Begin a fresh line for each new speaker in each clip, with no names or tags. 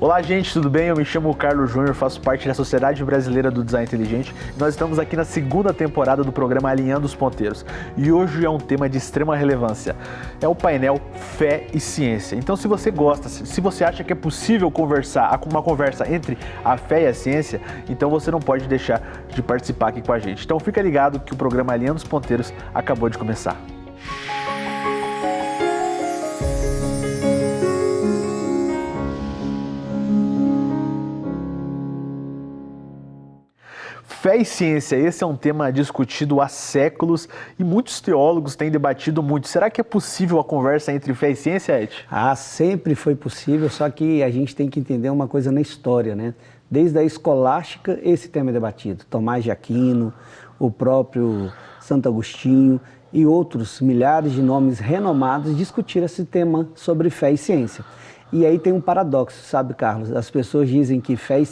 Olá, gente, tudo bem? Eu me chamo Carlos Júnior, faço parte da Sociedade Brasileira do Design Inteligente. Nós estamos aqui na segunda temporada do programa Alinhando os Ponteiros e hoje é um tema de extrema relevância. É o painel Fé e Ciência. Então, se você gosta, se você acha que é possível uma conversa entre a fé e a ciência, então você não pode deixar de participar aqui com a gente. Então, fica ligado que o programa Alinhando os Ponteiros acabou de começar. Fé e ciência, esse é um tema discutido há séculos e muitos teólogos têm debatido muito. Será que é possível a conversa entre fé e ciência, Ed?
Sempre foi possível, só que a gente tem que entender uma coisa na história, né? Desde a escolástica, esse tema é debatido. Tomás de Aquino, o próprio Santo Agostinho e outros milhares de nomes renomados discutiram esse tema sobre fé e ciência. E aí tem um paradoxo, sabe, Carlos? As pessoas dizem que fé e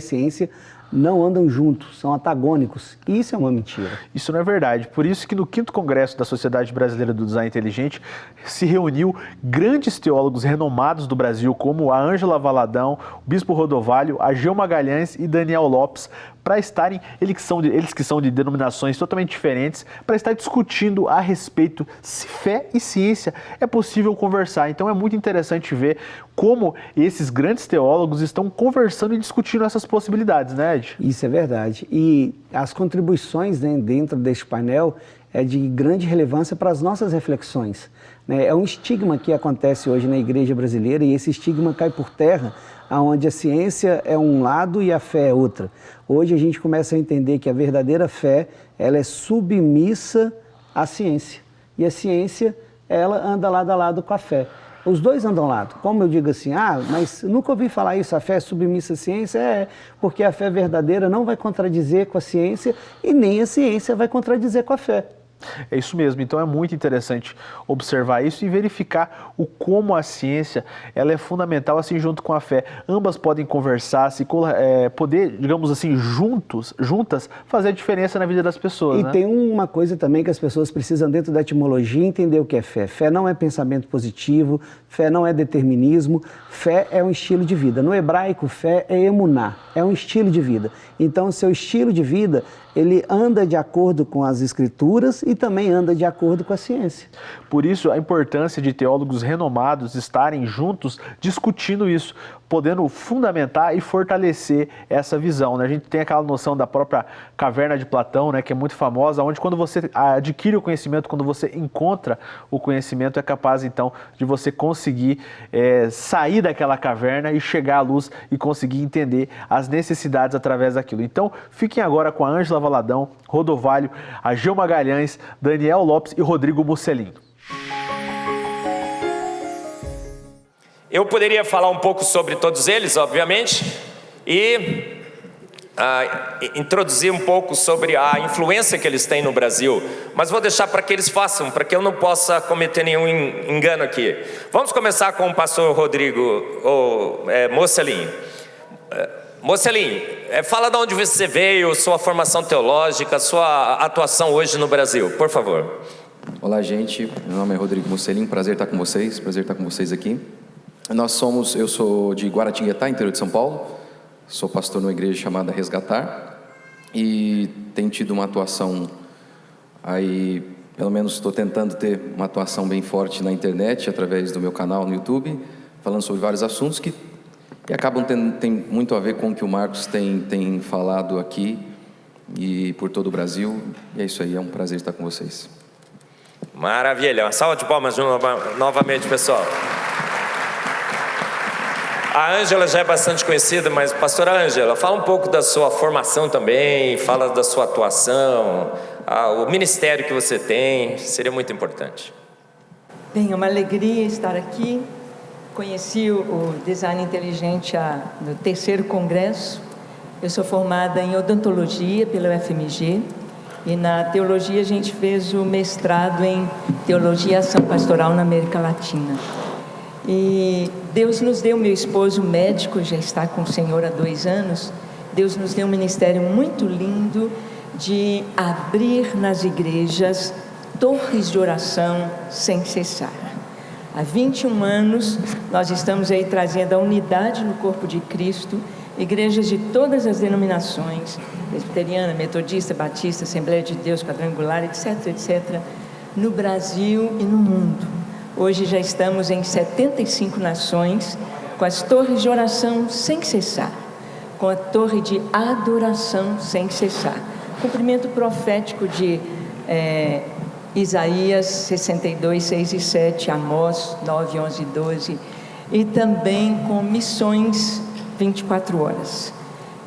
ciência não andam juntos, são antagônicos. E isso é uma mentira.
Isso não é verdade. Por isso que no 5º Congresso da Sociedade Brasileira do Design Inteligente se reuniu grandes teólogos renomados do Brasil, como a Ângela Valadão, o Bispo Rodovalho, Ageu Magalhães e Daniel Lopes, para estarem, eles que são de denominações totalmente diferentes, para estar discutindo a respeito se fé e ciência é possível conversar. Então é muito interessante ver como esses grandes teólogos estão conversando e discutindo essas possibilidades, né, Ed?
Isso é verdade. E as contribuições, né, dentro deste painel é de grande relevância para as nossas reflexões. É um estigma que acontece hoje na igreja brasileira e esse estigma cai por terra, onde a ciência é um lado e a fé é outra. Hoje a gente começa a entender que a verdadeira fé, ela é submissa à ciência. E a ciência, ela anda lado a lado com a fé. Os dois andam lado. Como eu digo assim, mas nunca ouvi falar isso, a fé é submissa à ciência? Porque a fé verdadeira não vai contradizer com a ciência e nem a ciência vai contradizer com a fé.
É isso mesmo, então é muito interessante observar isso e verificar como a ciência ela é fundamental assim junto com a fé. Ambas podem conversar, poder, digamos assim, juntas, fazer a diferença na vida das pessoas.
E tem uma coisa também que as pessoas precisam dentro da etimologia entender o que é fé. Fé não é pensamento positivo, fé não é determinismo, fé é um estilo de vida. No hebraico, fé é emuná, é um estilo de vida. Então, o seu estilo de vida, ele anda de acordo com as escrituras e também anda de acordo com a ciência.
Por isso, a importância de teólogos renomados estarem juntos discutindo isso, podendo fundamentar e fortalecer essa visão, né? A gente tem aquela noção da própria caverna de Platão, né, que é muito famosa, onde quando você adquire o conhecimento, quando você encontra o conhecimento, é capaz, então, de você conseguir sair daquela caverna e chegar à luz e conseguir entender as necessidades através daquilo. Então, fiquem agora com a Ângela Valadão, Rodovalho, Ageu Magalhães, Daniel Lopes e Rodrigo Musselin.
Eu poderia falar um pouco sobre todos eles, obviamente, e introduzir um pouco sobre a influência que eles têm no Brasil, mas vou deixar para que eles façam, para que eu não possa cometer nenhum engano aqui. Vamos começar com o pastor Rodrigo Musselin. Musselin, fala de onde você veio, sua formação teológica, sua atuação hoje no Brasil, por favor.
Olá, gente, meu nome é Rodrigo Musselin, prazer estar com vocês aqui. Eu sou de Guaratinguetá, interior de São Paulo, sou pastor numa igreja chamada Resgatar e tenho tido uma atuação aí, pelo menos estou tentando ter uma atuação bem forte na internet, através do meu canal no YouTube, falando sobre vários assuntos que acabam tem muito a ver com o que o Marcos tem falado aqui e por todo o Brasil, e é isso aí, é um prazer estar com vocês.
Maravilha, uma salva de palmas novamente, pessoal. A Ângela já é bastante conhecida, mas pastora Ângela, fala um pouco da sua formação também, fala da sua atuação, o ministério que você tem, seria muito importante.
Bem, é uma alegria estar aqui. Conheci o Design Inteligente no 3º Congresso. Eu sou formada em odontologia pela UFMG e na teologia a gente fez o mestrado em Teologia e Ação Pastoral na América Latina. E Deus nos deu, meu esposo médico, já está com o Senhor há 2 anos, Deus nos deu um ministério muito lindo de abrir nas igrejas torres de oração sem cessar. Há 21 anos nós estamos aí trazendo a unidade no corpo de Cristo, igrejas de todas as denominações, presbiteriana, metodista, batista, Assembleia de Deus, quadrangular, etc, etc, no Brasil e no mundo. Hoje já estamos em 75 nações, com as torres de oração sem cessar, com a torre de adoração sem cessar. Cumprimento profético de Isaías 62, 6 e 7, Amós 9, 11 e 12, e também com missões 24 horas.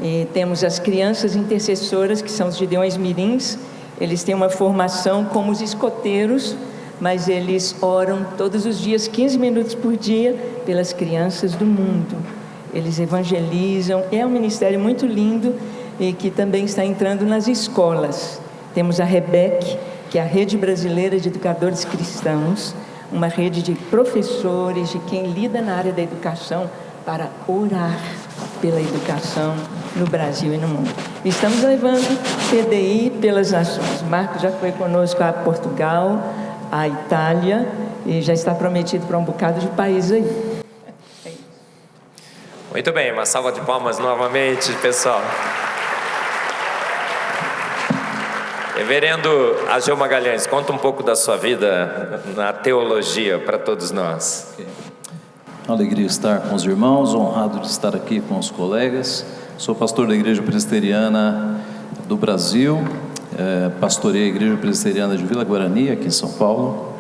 E temos as crianças intercessoras, que são os Gideões Mirins. Eles têm uma formação como os escoteiros, mas eles oram todos os dias, 15 minutos por dia, pelas crianças do mundo. Eles evangelizam, é um ministério muito lindo e que também está entrando nas escolas. Temos a REBEC, que é a Rede Brasileira de Educadores Cristãos, uma rede de professores, de quem lida na área da educação, para orar pela educação no Brasil e no mundo. Estamos levando PDI pelas nações. Marcos já foi conosco a Portugal, a Itália, e já está prometido para um bocado de países aí.
Muito bem, uma salva de palmas novamente, pessoal. Reverendo Ageu Magalhães, conta um pouco da sua vida na teologia para todos nós.
Alegria estar com os irmãos, honrado de estar aqui com os colegas. Sou pastor da Igreja Presbiteriana do Brasil, pastorei a Igreja Presbiteriana de Vila Guarani, aqui em São Paulo.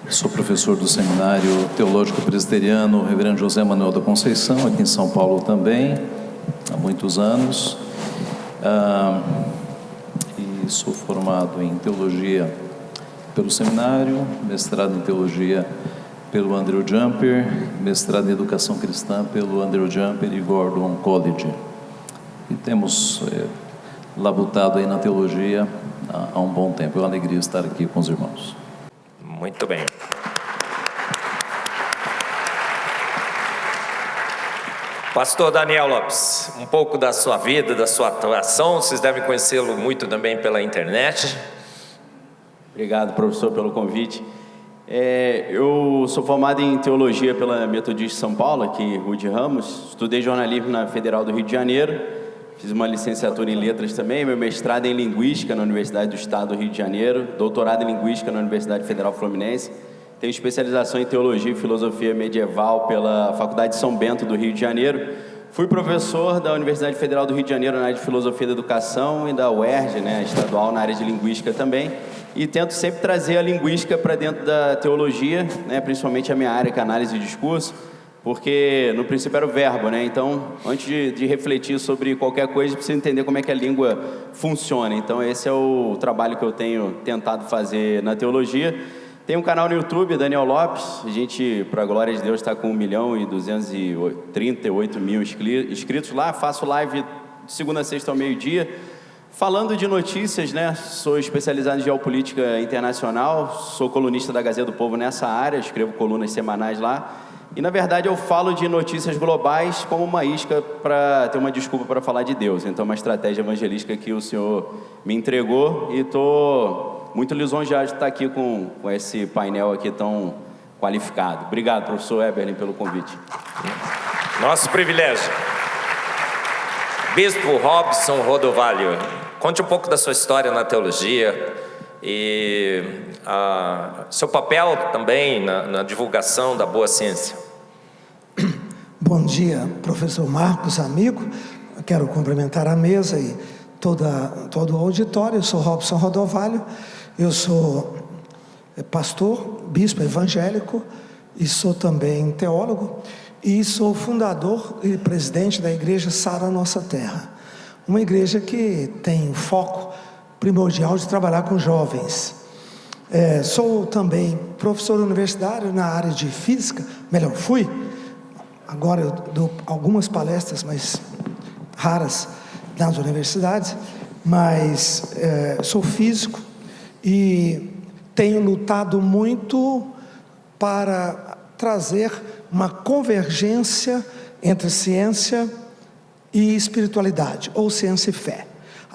Sou professor do Seminário Teológico Presbiteriano Reverendo José Manuel da Conceição, aqui em São Paulo também, há muitos anos. E sou formado em Teologia pelo Seminário, mestrado em Teologia pelo Andrew Jumper, mestrado em Educação Cristã pelo Andrew Jumper e Gordon College. E temos labutado aí na teologia há um bom tempo. É uma alegria estar aqui com os irmãos.
Muito bem. Pastor Daniel Lopes, um pouco da sua vida, da sua atuação. Vocês devem conhecê-lo muito também pela internet.
Obrigado, professor, pelo convite. Eu sou formado em Teologia pela Metodista São Paulo, aqui em Rude Ramos. Estudei jornalismo na Federal do Rio de Janeiro. Fiz uma licenciatura em Letras também. Meu mestrado em Linguística na Universidade do Estado do Rio de Janeiro. Doutorado em Linguística na Universidade Federal Fluminense. Tenho especialização em Teologia e Filosofia Medieval pela Faculdade de São Bento do Rio de Janeiro. Fui professor da Universidade Federal do Rio de Janeiro na área de Filosofia da Educação e da UERJ, estadual, na área de Linguística também. E tento sempre trazer a linguística para dentro da teologia, principalmente a minha área, que é análise de discurso, porque no princípio era o verbo, Então, antes de refletir sobre qualquer coisa, precisa entender como é que a língua funciona. Então, esse é o trabalho que eu tenho tentado fazer na teologia. Tem um canal no YouTube, Daniel Lopes. A gente, para a glória de Deus, está com 1.238.000 inscritos lá. Faço live de segunda a sexta ao meio-dia, falando de notícias, Sou especializado em geopolítica internacional, sou colunista da Gazeta do Povo nessa área, escrevo colunas semanais lá. E, na verdade, eu falo de notícias globais como uma isca para ter uma desculpa para falar de Deus. Então, uma estratégia evangelística que o Senhor me entregou e estou muito lisonjeado de estar aqui com esse painel aqui tão qualificado. Obrigado, professor Eberlin, pelo convite.
Nosso privilégio. Bispo Robson Rodovalho, conte um pouco da sua história na teologia e seu papel também na divulgação da boa ciência.
Bom dia, professor Marcos, amigo. Eu quero cumprimentar a mesa e todo o auditório. Eu sou Robson Rodovalho, eu sou pastor, bispo evangélico e sou também teólogo e sou fundador e presidente da Igreja Sara Nossa Terra, uma igreja que tem foco primordial de trabalhar com jovens. Sou também professor universitário na área de física, fui, agora eu dou algumas palestras, mas raras, nas universidades, mas sou físico e tenho lutado muito para trazer uma convergência entre ciência e espiritualidade, ou ciência e fé.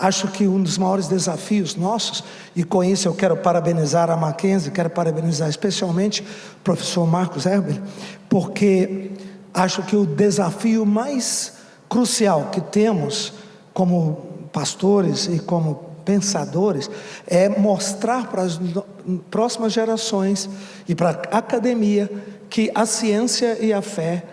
Acho que um dos maiores desafios nossos, e com isso eu quero parabenizar a Mackenzie, quero parabenizar especialmente o professor Marcos Herber, porque acho que o desafio mais crucial que temos como pastores e como pensadores é mostrar para as próximas gerações e para a academia que a ciência e a fé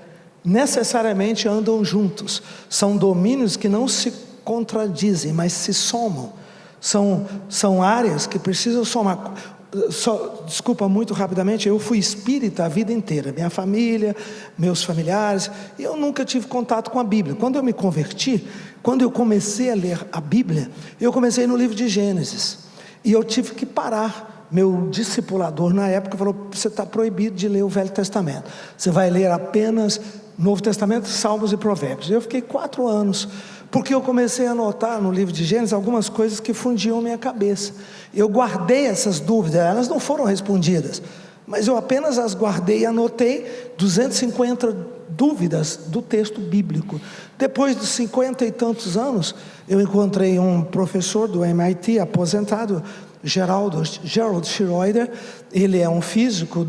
necessariamente andam juntos. São domínios que não se contradizem, mas se somam. São áreas que precisam somar. Desculpa, muito rapidamente, eu fui espírita a vida inteira, minha família, meus familiares, e eu nunca tive contato com a Bíblia. Quando eu me converti, quando eu comecei a ler a Bíblia, eu comecei no livro de Gênesis, e eu tive que parar. Meu discipulador na época falou: você está proibido de ler o Velho Testamento, você vai ler apenas Novo Testamento, Salmos e Provérbios. Eu fiquei 4 anos, porque eu comecei a notar no livro de Gênesis algumas coisas que fundiam minha cabeça. Eu guardei essas dúvidas, elas não foram respondidas, mas eu apenas as guardei e anotei 250 dúvidas do texto bíblico. Depois de 50 e tantos anos, eu encontrei um professor do MIT, aposentado, Gerald Schroeder. Ele é um físico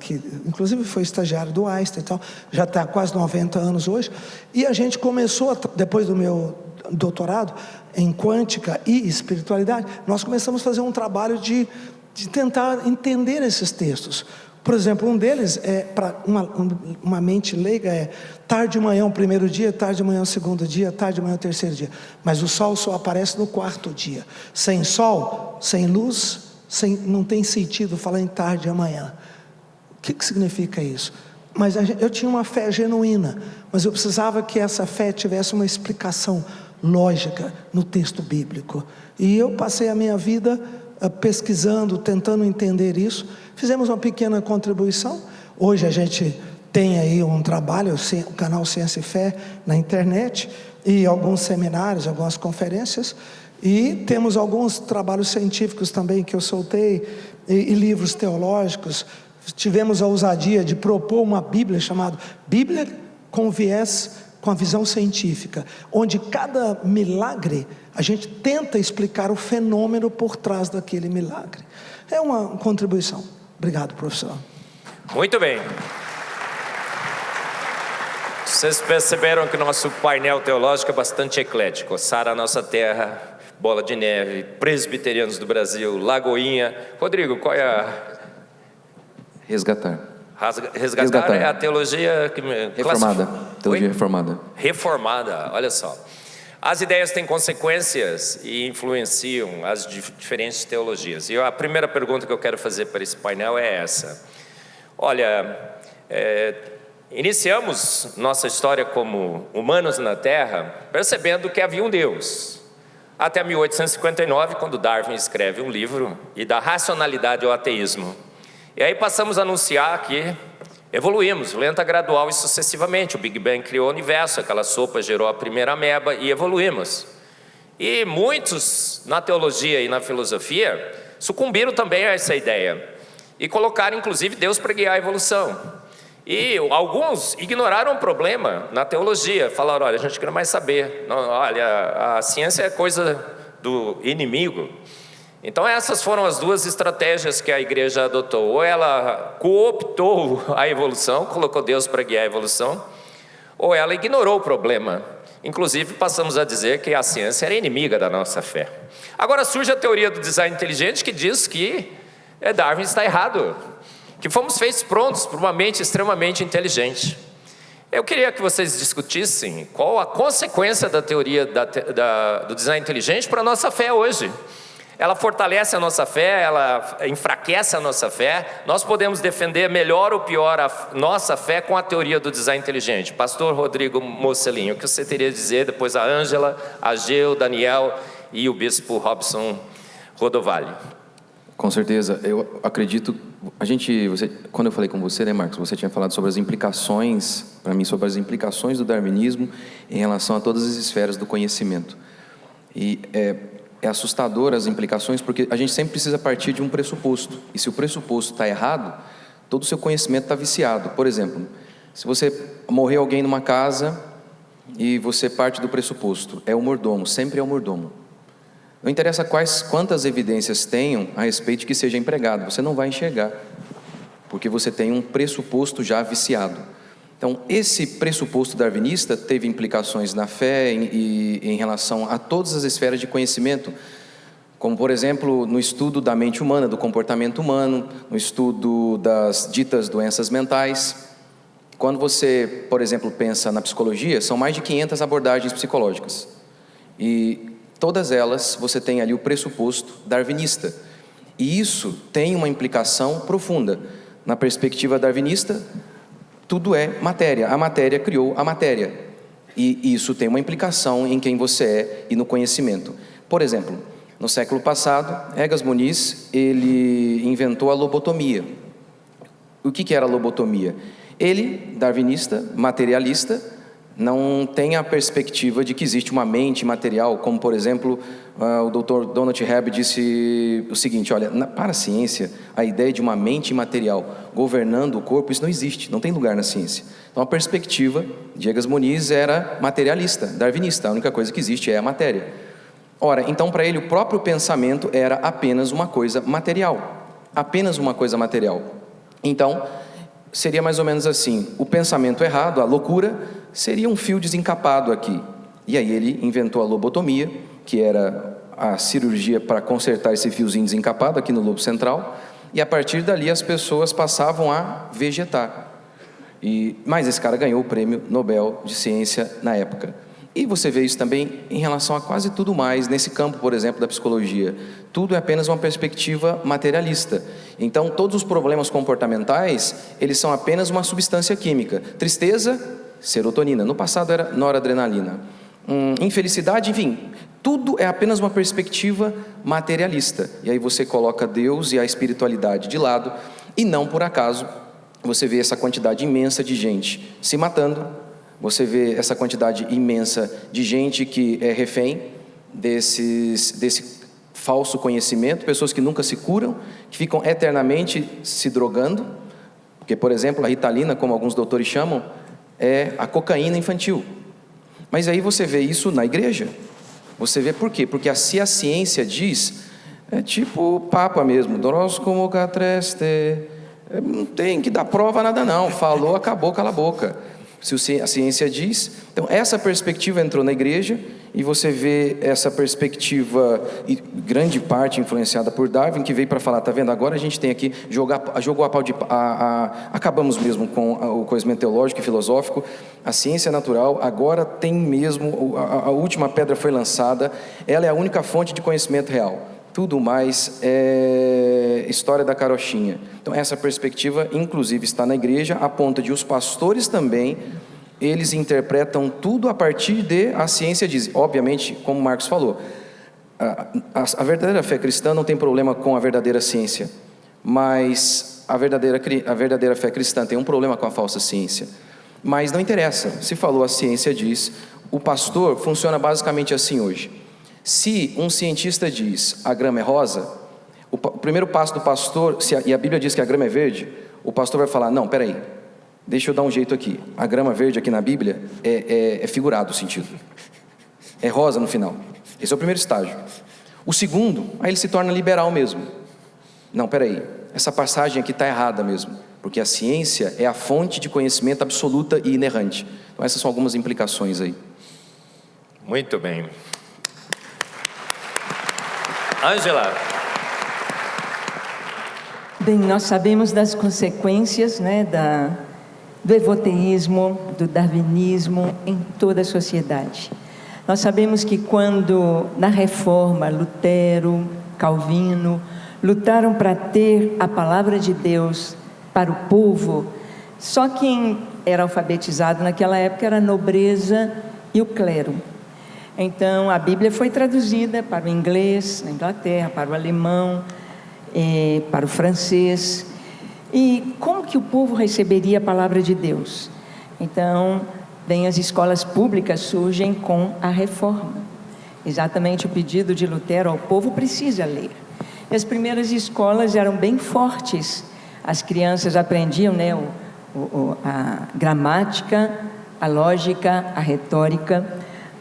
que inclusive foi estagiário do Einstein e tal, já está quase 90 anos hoje, e a gente começou, depois do meu doutorado em quântica e espiritualidade, nós começamos a fazer um trabalho de tentar entender esses textos. Por exemplo, um deles é, para uma mente leiga, é tarde de manhã o primeiro dia, tarde de manhã o segundo dia, tarde de manhã o terceiro dia, mas o sol só aparece no 4º dia. Sem sol, sem luz, não tem sentido falar em tarde de amanhã. O que significa isso? Mas eu tinha uma fé genuína, mas eu precisava que essa fé tivesse uma explicação lógica no texto bíblico, e eu passei a minha vida pesquisando, tentando entender isso. Fizemos uma pequena contribuição. Hoje a gente tem aí um trabalho, o canal Ciência e Fé na internet, e alguns seminários, algumas conferências, e temos alguns trabalhos científicos também que eu soltei, e livros teológicos. Tivemos a ousadia de propor uma Bíblia chamada Bíblia com viés, com a visão científica, onde cada milagre a gente tenta explicar o fenômeno por trás daquele milagre. É uma contribuição. Obrigado, professor.
Muito bem. Vocês perceberam que o nosso painel teológico é bastante eclético. Sara Nossa Terra, Bola de Neve, Presbiterianos do Brasil, Lagoinha. Rodrigo, qual é a...
Resgatar.
Resgatar é a teologia que
reformada. Teologia reformada.
Reformada, olha só. As ideias têm consequências e influenciam as diferentes teologias. E a primeira pergunta que eu quero fazer para esse painel é essa. Olha, iniciamos nossa história como humanos na Terra percebendo que havia um Deus. Até 1859, quando Darwin escreve um livro e dá racionalidade ao ateísmo. E aí passamos a anunciar que evoluímos, lenta, gradual e sucessivamente. O Big Bang criou o universo, aquela sopa gerou a primeira ameba e evoluímos. E muitos, na teologia e na filosofia, sucumbiram também a essa ideia. E colocaram, inclusive, Deus para guiar a evolução. E alguns ignoraram o problema na teologia. Falaram: olha, a gente quer mais saber. Não, olha, a ciência é coisa do inimigo. Então essas foram as duas estratégias que a igreja adotou. Ou ela cooptou a evolução, colocou Deus para guiar a evolução, ou ela ignorou o problema. Inclusive passamos a dizer que a ciência era inimiga da nossa fé. Agora surge a teoria do design inteligente, que diz que Darwin está errado, que fomos feitos prontos por uma mente extremamente inteligente. Eu queria que vocês discutissem qual a consequência da teoria do design inteligente para a nossa fé hoje. Ela fortalece a nossa fé, ela enfraquece a nossa fé. Nós podemos defender melhor ou pior a nossa fé com a teoria do design inteligente. Pastor Rodrigo Mocelin, o que você teria a dizer? Depois a Ângela, a Geu, Daniel e o bispo Robson Rodovalho.
Com certeza, eu acredito, quando eu falei com você, né, Marcos, você tinha falado sobre as implicações, para mim, sobre as implicações do darwinismo em relação a todas as esferas do conhecimento. E é assustador as implicações, porque a gente sempre precisa partir de um pressuposto, e se o pressuposto está errado, todo o seu conhecimento está viciado. Por exemplo, se você morrer alguém numa casa, e você parte do pressuposto, é o mordomo, sempre é o mordomo. Não interessa quantas evidências tenham a respeito de que seja empregado, você não vai enxergar, porque você tem um pressuposto já viciado. Então, esse pressuposto darwinista teve implicações na fé e em relação a todas as esferas de conhecimento, como, por exemplo, no estudo da mente humana, do comportamento humano, no estudo das ditas doenças mentais. Quando você, por exemplo, pensa na psicologia, são mais de 500 abordagens psicológicas. E todas elas, você tem ali o pressuposto darwinista. E isso tem uma implicação profunda. Na perspectiva darwinista, tudo é matéria. A matéria criou a matéria. E isso tem uma implicação em quem você é e no conhecimento. Por exemplo, no século passado, Egas Muniz, ele inventou a lobotomia. O que era a lobotomia? Ele, darwinista, materialista, não tem a perspectiva de que existe uma mente material, como, por exemplo, o Dr. Donald Hebb disse o seguinte, olha, para a ciência, a ideia de uma mente imaterial governando o corpo, isso não existe, não tem lugar na ciência. Então, a perspectiva de Egas Muniz era materialista, darwinista, a única coisa que existe é a matéria. Ora, então para ele o próprio pensamento era apenas uma coisa material, apenas uma coisa material. Então, seria mais ou menos assim, o pensamento errado, a loucura, seria um fio desencapado aqui. E aí ele inventou a lobotomia, que era a cirurgia para consertar esse fiozinho desencapado aqui no lobo central, e a partir dali as pessoas passavam a vegetar. Mas esse cara ganhou o prêmio Nobel de Ciência na época. E você vê isso também em relação a quase tudo mais, nesse campo, por exemplo, da psicologia. Tudo é apenas uma perspectiva materialista. Então, todos os problemas comportamentais, eles são apenas uma substância química. Tristeza, serotonina. No passado era noradrenalina. Infelicidade, enfim, tudo é apenas uma perspectiva materialista. E aí você coloca Deus e a espiritualidade de lado, e não por acaso você vê essa quantidade imensa de gente se matando. Você vê essa quantidade imensa de gente que é refém desse falso conhecimento, pessoas que nunca se curam, que ficam eternamente se drogando, porque, por exemplo, a Ritalina, como alguns doutores chamam, é a cocaína infantil. Mas aí você vê isso na igreja. Você vê por quê? Porque se a ciência diz, é tipo o Papa mesmo, Doros como catreste, não tem que dar prova nada não, falou, acabou, cala a boca. Se a ciência diz, então essa perspectiva entrou na igreja, e você vê essa perspectiva, e grande parte influenciada por Darwin, que veio para falar, tá vendo, agora a gente tem aqui, jogou a pau de... acabamos mesmo com o conhecimento teológico e filosófico, a ciência natural agora tem mesmo, a última pedra foi lançada, ela é a única fonte de conhecimento real. Tudo mais é história da carochinha. Então essa perspectiva inclusive está na igreja, a ponto de os pastores também, eles interpretam tudo a partir de a ciência diz. Obviamente, como Marcos falou, a verdadeira fé cristã não tem problema com a verdadeira ciência, mas a verdadeira fé cristã tem um problema com a falsa ciência. Mas não interessa, se falou a ciência diz, o pastor funciona basicamente assim hoje. Se um cientista diz a grama é rosa, o primeiro passo do pastor, e a Bíblia diz que a grama é verde, o pastor vai falar, não, peraí, deixa eu dar um jeito aqui, a grama verde aqui na Bíblia é figurado o sentido, é rosa no final, esse é o primeiro estágio. O segundo, aí ele se torna liberal mesmo, não, peraí, essa passagem aqui está errada mesmo, porque a ciência é a fonte de conhecimento absoluta e inerrante. Então essas são algumas implicações aí.
Muito bem. Ângela.
Bem, nós sabemos das consequências, né, do evoteísmo, do darwinismo em toda a sociedade. Nós sabemos que quando, na Reforma, Lutero, Calvino, lutaram para ter a palavra de Deus para o povo, só quem era alfabetizado naquela época era a nobreza e o clero. Então, a Bíblia foi traduzida para o inglês, na Inglaterra, para o alemão, para o francês. E como que o povo receberia a palavra de Deus? Então, bem, as escolas públicas surgem com a Reforma. Exatamente o pedido de Lutero ao povo precisa ler. E as primeiras escolas eram bem fortes. As crianças aprendiam, né, a gramática, a lógica, a retórica.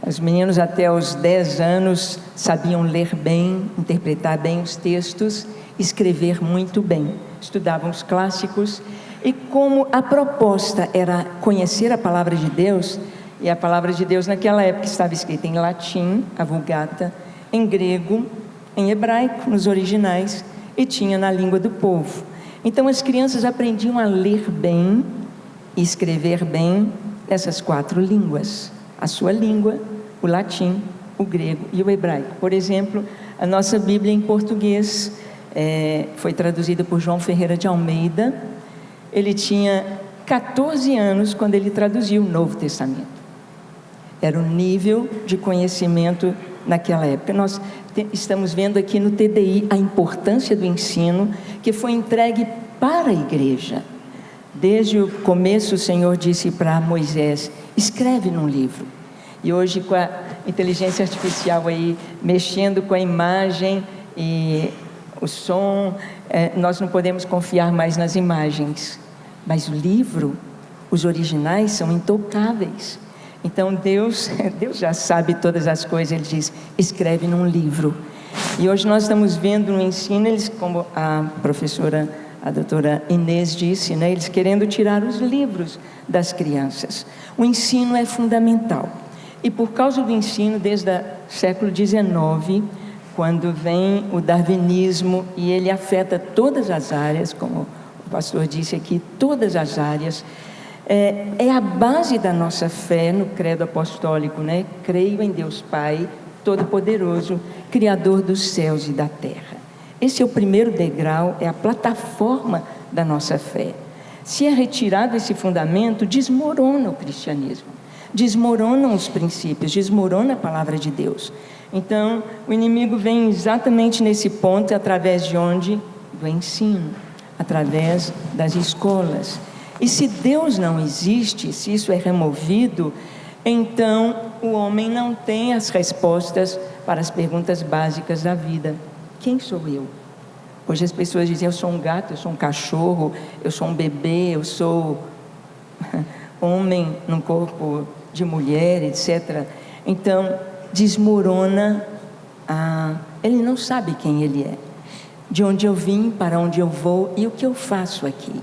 Os meninos até os 10 anos sabiam ler bem, interpretar bem os textos, escrever muito bem. Estudavam os clássicos e como a proposta era conhecer a palavra de Deus, e a palavra de Deus naquela época estava escrita em latim, a Vulgata, em grego, em hebraico, nos originais, e tinha na língua do povo. Então as crianças aprendiam a ler bem e escrever bem nessas 4 línguas. A sua língua, o latim, o grego e o hebraico. Por exemplo, a nossa Bíblia em português foi traduzida por João Ferreira de Almeida. Ele tinha 14 anos quando ele traduziu o Novo Testamento. Era o nível de conhecimento naquela época. Nós estamos vendo aqui no TDI a importância do ensino que foi entregue para a igreja. Desde o começo o Senhor disse para Moisés, escreve num livro. E hoje com a inteligência artificial aí, mexendo com a imagem e o som, nós não podemos confiar mais nas imagens. Mas o livro, os originais são intocáveis. Então Deus já sabe todas as coisas, Ele diz, escreve num livro. E hoje nós estamos vendo no ensino, eles, como a professora, a doutora Inês disse, né, eles querendo tirar os livros das crianças. O ensino é fundamental. E por causa do ensino, desde o século XIX, quando vem o darwinismo e ele afeta todas as áreas, como o pastor disse aqui, todas as áreas, é a base da nossa fé no credo apostólico, né? Creio em Deus Pai, Todo-Poderoso, Criador dos céus e da terra. Esse é o primeiro degrau, é a plataforma da nossa fé. Se é retirado esse fundamento, desmorona o cristianismo, desmoronam os princípios, desmorona a palavra de Deus. Então, o inimigo vem exatamente nesse ponto, através de onde? Do ensino, através das escolas. E se Deus não existe, se isso é removido, então o homem não tem as respostas para as perguntas básicas da vida. Quem sou eu? Hoje as pessoas dizem, eu sou um gato, eu sou um cachorro, eu sou um bebê, eu sou homem num corpo de mulher, etc. Então, desmorona, ele não sabe quem ele é, de onde eu vim, para onde eu vou e o que eu faço aqui.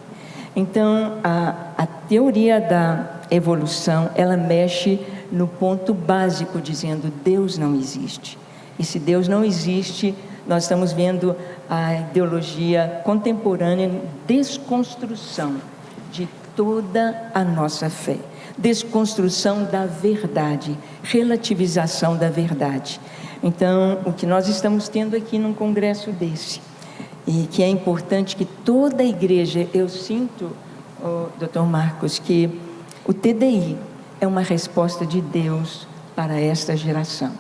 Então, a teoria da evolução, ela mexe no ponto básico, dizendo Deus não existe. E se Deus não existe, nós estamos vendo a ideologia contemporânea, desconstrução de toda a nossa fé, desconstrução da verdade, relativização da verdade. Então, o que nós estamos tendo aqui num congresso desse, e que é importante que toda a igreja, eu sinto, Dr. Marcos, que o TDI é uma resposta de Deus para esta geração.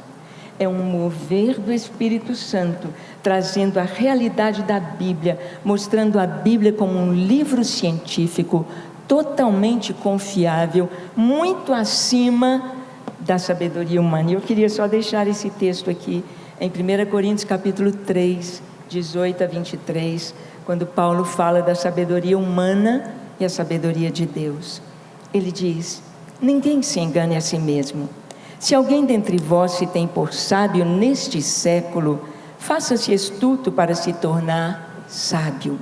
É um mover do Espírito Santo, trazendo a realidade da Bíblia, mostrando a Bíblia como um livro científico, totalmente confiável, muito acima da sabedoria humana. E eu queria só deixar esse texto aqui, em 1 Coríntios capítulo 3, 18 a 23, quando Paulo fala da sabedoria humana e a sabedoria de Deus. Ele diz, ninguém se engane a si mesmo. Se alguém dentre vós se tem por sábio neste século, faça-se astuto para se tornar sábio.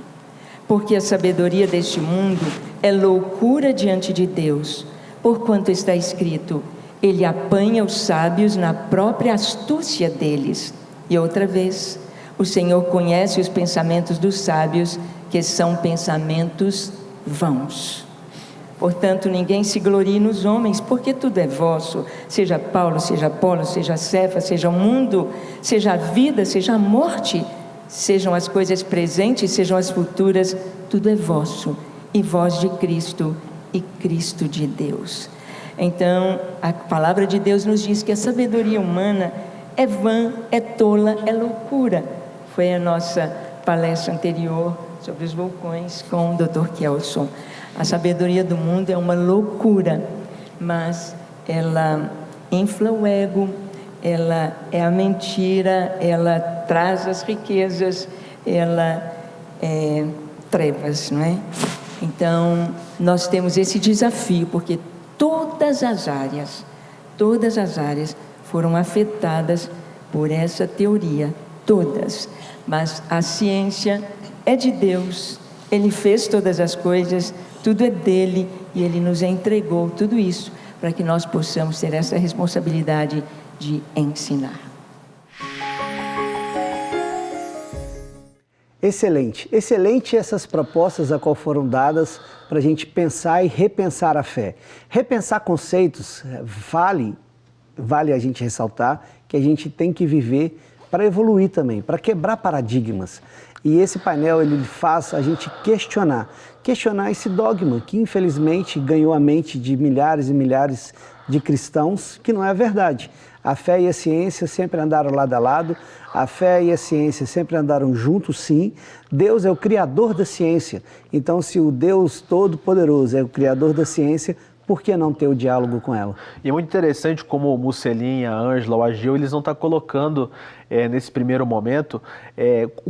Porque a sabedoria deste mundo é loucura diante de Deus, porquanto está escrito, ele apanha os sábios na própria astúcia deles. E outra vez, o Senhor conhece os pensamentos dos sábios, que são pensamentos vãos. Portanto, ninguém se glorie nos homens, porque tudo é vosso, seja Paulo, seja Apolo, seja Cefa, seja o mundo, seja a vida, seja a morte, sejam as coisas presentes, sejam as futuras, tudo é vosso, e vós de Cristo, e Cristo de Deus. Então, a palavra de Deus nos diz que a sabedoria humana é vã, é tola, é loucura. Foi a nossa palestra anterior sobre os vulcões com o Dr. Kelson. A sabedoria do mundo é uma loucura, mas ela infla o ego, ela é a mentira, ela traz as riquezas, ela é trevas, não é? Então, nós temos esse desafio, porque todas as áreas foram afetadas por essa teoria, todas. Mas a ciência é de Deus, Ele fez todas as coisas, tudo é dele e Ele nos entregou tudo isso para que nós possamos ter essa responsabilidade de ensinar.
Excelente, excelente essas propostas a qual foram dadas para a gente pensar e repensar a fé. Repensar conceitos, vale a gente ressaltar que a gente tem que viver para evoluir também, para quebrar paradigmas. E esse painel ele faz a gente questionar esse dogma que infelizmente ganhou a mente de milhares e milhares de cristãos, que não é verdade. A fé e a ciência sempre andaram lado a lado, a fé e a ciência sempre andaram juntos, sim. Deus é o criador da ciência, então se o Deus Todo-Poderoso é o criador da ciência, por que não ter o diálogo com ela?
E é muito interessante como o Musselin, a Ângela, o Ageu, eles vão estar colocando nesse primeiro momento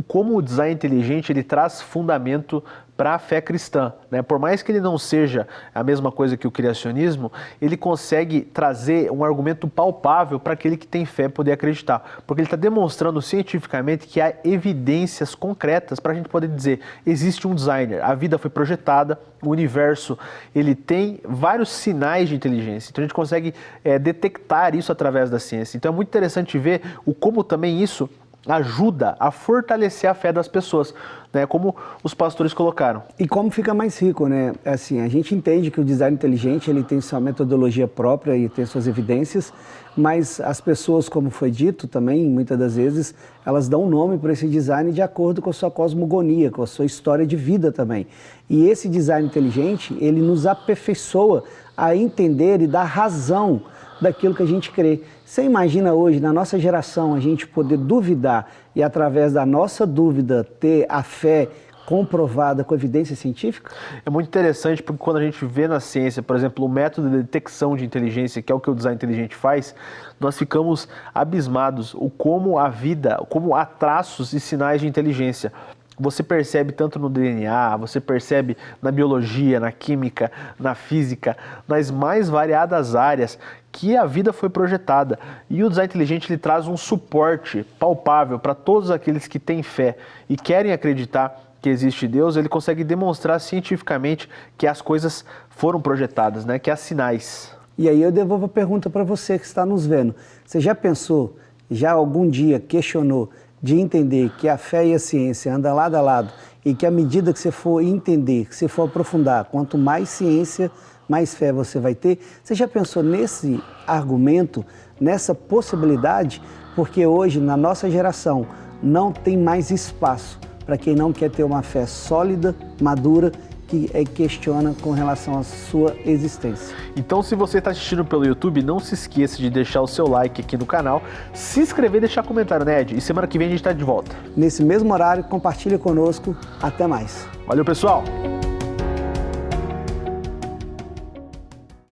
como o design inteligente ele traz fundamento para a fé cristã, né? Por mais que ele não seja a mesma coisa que o criacionismo, ele consegue trazer um argumento palpável para aquele que tem fé poder acreditar, porque ele está demonstrando cientificamente que há evidências concretas para a gente poder dizer, existe um designer, a vida foi projetada, o universo ele tem vários sinais de inteligência, então a gente consegue detectar isso através da ciência. Então é muito interessante ver como também isso ajuda a fortalecer a fé das pessoas, né? Como os pastores colocaram.
E como fica mais rico, né? Assim, a gente entende que o design inteligente ele tem sua metodologia própria e tem suas evidências, mas as pessoas, como foi dito também, muitas das vezes, elas dão um nome para esse design de acordo com a sua cosmogonia, com a sua história de vida também. E esse design inteligente, ele nos aperfeiçoa a entender e dar razão daquilo que a gente crê. Você imagina hoje, na nossa geração, a gente poder duvidar e através da nossa dúvida ter a fé comprovada com evidência científica? É
muito interessante porque quando a gente vê na ciência, por exemplo, o método de detecção de inteligência, que é o que o design inteligente faz, nós ficamos abismados como a vida, como há traços e sinais de inteligência. Você percebe tanto no DNA, você percebe na biologia, na química, na física, nas mais variadas áreas que a vida foi projetada. E o design inteligente ele traz um suporte palpável para todos aqueles que têm fé e querem acreditar que existe Deus, ele consegue demonstrar cientificamente que as coisas foram projetadas, né? Que há sinais.
E aí eu devolvo a pergunta para você que está nos vendo. Você já pensou, já algum dia questionou de entender que a fé e a ciência andam lado a lado e que à medida que você for entender, que você for aprofundar, quanto mais ciência, mais fé você vai ter? Você já pensou nesse argumento, nessa possibilidade? Porque hoje, na nossa geração, não tem mais espaço para quem não quer ter uma fé sólida, madura, que questiona com relação à sua existência.
Então, se você está assistindo pelo YouTube, não se esqueça de deixar o seu like aqui no canal, se inscrever e deixar comentário, né, Ed? E semana que vem a gente está de volta.
Nesse mesmo horário, compartilha conosco. Até mais.
Valeu, pessoal!